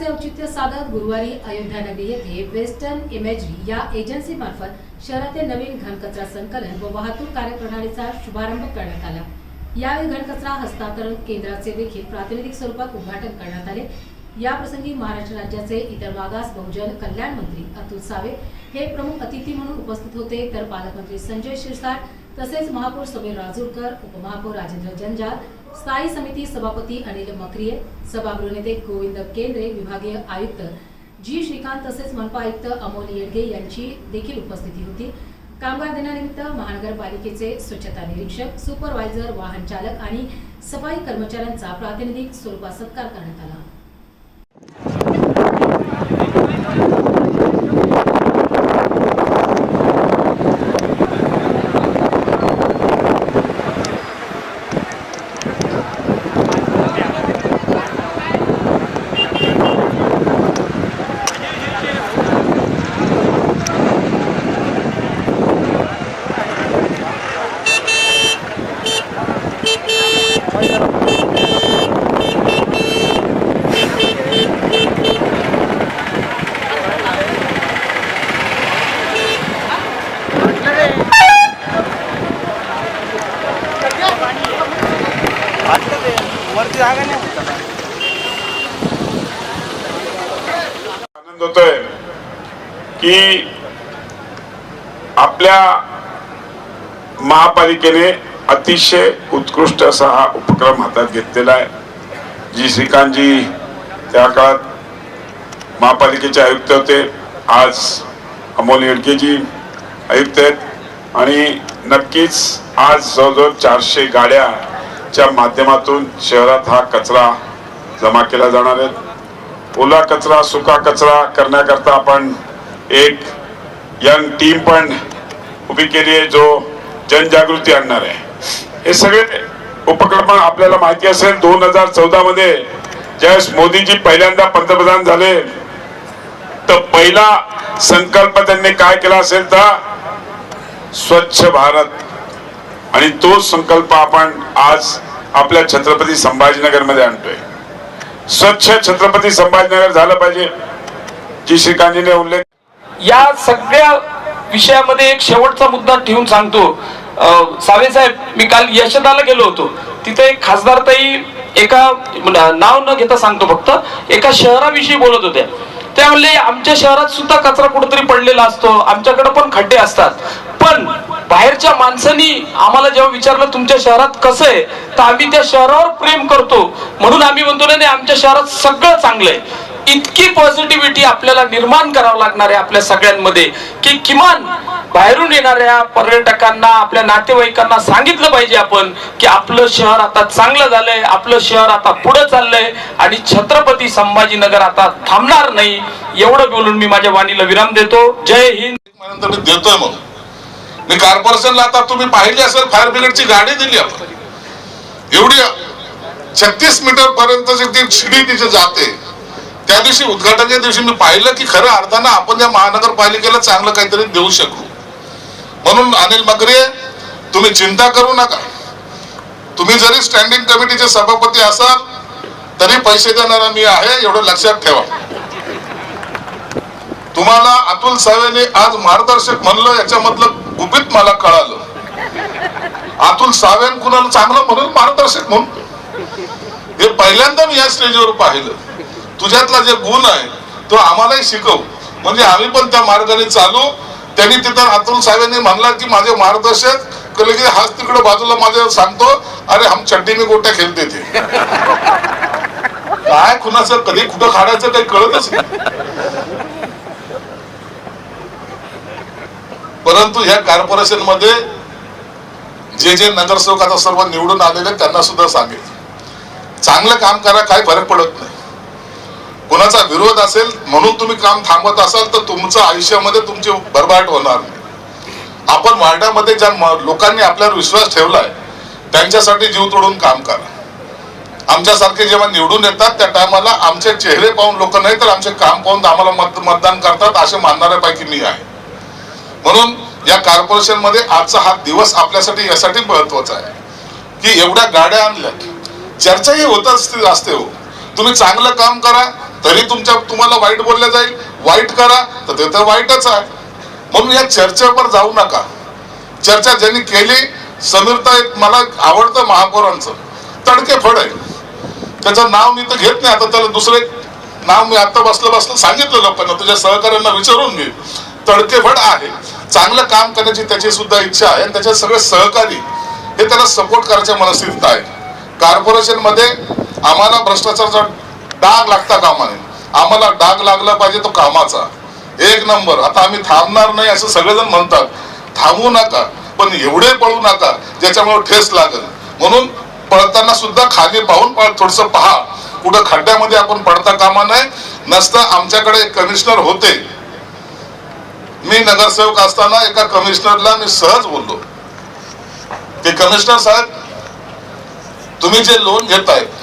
दिवसाचे औचित्य साधत गुरुवारी अयोध्या नगरी येथे वेस्टर्न इमेजरी या एजन्सी मार्फत शहरातील नवीन घनकचरा संकलन व वाहतूक कार्यप्रणालीचा शुभारंभ करण्यात आला। यावेळी घनकचरा हस्तांतरण केंद्राचे देखील प्रातिनिधिक स्वरूपात उद्घाटन करण्यात आले। या प्रसंगी महाराष्ट्र राज्याचे इतर मागास बहुजन कल्याण मंत्री अतुल सावे हे प्रमुख अतिथी म्हणून उपस्थित होते, तर पालकमंत्री संजय शिरसाट तसेच महापौर समीर राजूरकर, उपमहापौर राजेंद्र जंजाल, स्थायी समिती सभापती अनिल मकरिये, सभागृह नेते गोविंद केंद्रे, विभागीय आयुक्त जी श्रीकांत तसेच मनपा आयुक्त अमोल येडगे यांची देखील उपस्थिती होती। कामगार दिनानिमित्त महानगरपालिकेचे स्वच्छता निरीक्षक, सुपरवायझर, वाहन चालक आणि सफाई कर्मचाऱ्यांचा प्रातिनिधिक स्वरूपात सत्कार करण्यात आला। आनंद होतोय की आपल्या महापालिकेने अतिशय उत्कृष्ट असा हा उपक्रम हातात घेतलेला आहे। जी श्रीकांतजी त्या काळात महापालिकेचे आयुक्त होते, आज अमोल येडगेजी आयुक्त आहेत आणि नक्कीच आज जवळजवळ 400 गाड्याच्या माध्यमातून शहरात हा कचरा जमा केला जाणार आहे। ओला कचरा सुका कचरा करण्याकरता आपण एक यंग टीम पण उभी केली आहे जो जनजागृती आणणार आहे। हे सगळे उपक्रम आपल्याला माहिती असेल 2014 मध्ये ज्यावेळेस मोदीजी पहिल्यांदा पंतप्रधान झाले तर पहिला संकल्प त्यांनी काय केला असेल तर स्वच्छ भारत, आणि तो संकल्प आपण आज आपल्या छत्रपती संभाजीनगर मध्ये आणतोय। स्वच्छ छत्रपती संभाजीनगर झालं पाहिजे। जी श्रीकांतजीने उल्लेख या सगळ्या विषयामध्ये एक शेवटचा मुद्दा ठेवून सांगतो। सावे साहेब, मी काल यशदाला गेलो होतो, तिथे एक खासदार ताई एका नाव न घेता सांगतो फक्त एका शहराविषयी बोलत होत्या। त्या म्हणले आमच्या शहरात सुद्धा कचरा कुठेतरी पडलेला असतो, आमच्याकडे पण खड्डे असतात, पण बाहेरच्या माणसांनी आम्हाला जेव्हा विचारलं तुमच्या शहरात कसं आहे तर आम्ही त्या शहरावर प्रेम करतो म्हणून आम्ही म्हणतो नाही आमच्या शहरात सगळं चांगलं आहे। इतकी पॉझिटिव्हिटी आपल्याला निर्माण करावं लागणार आहे आपल्या सगळ्यांमध्ये की किमान बाहेरून येणाऱ्या पर्यटकांना, आपल्या नातेवाईकांना सांगितलं पाहिजे आपण की आपलं शहर आता चांगलं झालंय, आपलं शहर आता पुढे चाललंय आणि छत्रपती संभाजीनगर आता थांबणार नाही। एवढं बोलून मी माझ्या वाणीला विराम देतो। जय हिंद। मी देतोय मग मी कॉर्पोरेशनला आता तुम्ही पाहिली असेल फायर ब्रिगेडची गाडी दिली आपण, एवढी 36 मीटर पर्यंत ती शिडी तिथे जाते। त्या दिवशी उद्घाटनाच्या दिवशी मी पाहिलं की खरं अर्थानं आपण या महानगरपालिकेला चांगलं काहीतरी देऊ शकू। म्हणून अनिल मकरिये, तुम्ही चिंता करू नका, तुम्ही जरी स्टँडिंग कमिटीचे सभापती असाल तरी पैसे देणारा मी आहे, एवढं लक्षात ठेवा। तुम्हाला अतुल सावेने आज मार्गदर्शक म्हणलं याच्यामधलं गुपित मला कळालं। अतुल सावे कुणाला चांगलं म्हणून मार्गदर्शक म्हणून हे पहिल्यांदा मी या स्टेजवर पाहिलं। तुझ्यातला जे गुण आहे तो आम्हालाही शिकव, म्हणजे आम्ही पण त्या मार्गाने चालू। त्यांनी तिथं अतुल सावेने म्हणला की माझे मार्गदर्शक कले की हाच तिकडे बाजूला माझ्या सांगतो अरे हम चड्डी में गोट्या खेळते ते काय कुणाचं कधी कुठं काढायचं काही कळतच नाही। परंतु ह्या कॉर्पोरेशन मध्ये जे जे नगरसेवक आता सर्व निवडून आलेले त्यांना सुद्धा सांगेल चांगलं काम करा, काही फरक पडत नाही। कोणाचा विरोध असेल म्हणून तुम्ही काम थांबवत असाल तर तुमचं आयुष्यामध्ये तुमची भरभराट होणार नाही। आपण वार्डामध्ये ज्या लोकांनी आपल्यावर विश्वास ठेवलाय त्यांच्यासाठी जीव तोडून काम करा। आमच्यासारखे जेव्हा निवडून येतात त्या टायमाला आमचे चेहरे पाहून लोक नाही तर आमचे काम पाहून आम्हाला मतदान करतात असे मानणाऱ्यापैकी मी आहे। म्हणून या कॉर्पोरेशन मध्ये आजचा हा दिवस आपल्यासाठी यासाठी महत्वाचा आहे की एवढ्या गाड्या आणल्या, चर्चाही होत असते हो। तुम्ही चांगलं काम करा, तरी तुम्हाला वाईट बोललं जाईल. वाईट करा तर ते तर वाईटच आहे. म्हणून या चर्चेवर जाऊ नका. चर्चा ज्यांनी केली, समीरता एक मला आवडतं महापौरांचं तडकेफड आहे. त्याचं नाव मी तर घेत नाही. आता त्याला दुसरे नाव मी आता बसलं सांगितलं लोकांना, तुझ्या सहकाऱ्यांना विचारून घे. तडकेफड आहे, चांगलं काम करण्याची त्याची सुद्धा इच्छा आहे आणि त्याचे सगळे सहकारी हे त्याला सपोर्ट करायच्या मनस्थितीत आहे. कॉर्पोरेशन मध्ये आम्हाला भ्रष्टाचाराचा डाग लागता कामा नये. आम्हाला डाग लागला पाहिजे तो कामाचा, एक नंबर. आता आम्ही थांबणार नाही असं सगळेजण म्हणतात. थांबू नका, पण एवढे पळू नका ज्याच्यामुळे ठेस लागेल. म्हणून पळताना सुद्धा खाली पाहून थोडस पहा, कुठं खड्ड्यामध्ये आपण पडता कामा नये. नसता आमच्याकडे एक कमिशनर होते, मी नगरसेवक असताना एका कमिशनरला मी सहज बोललो की कमिशनर साहेब, तुम्ही जे लोन घेताय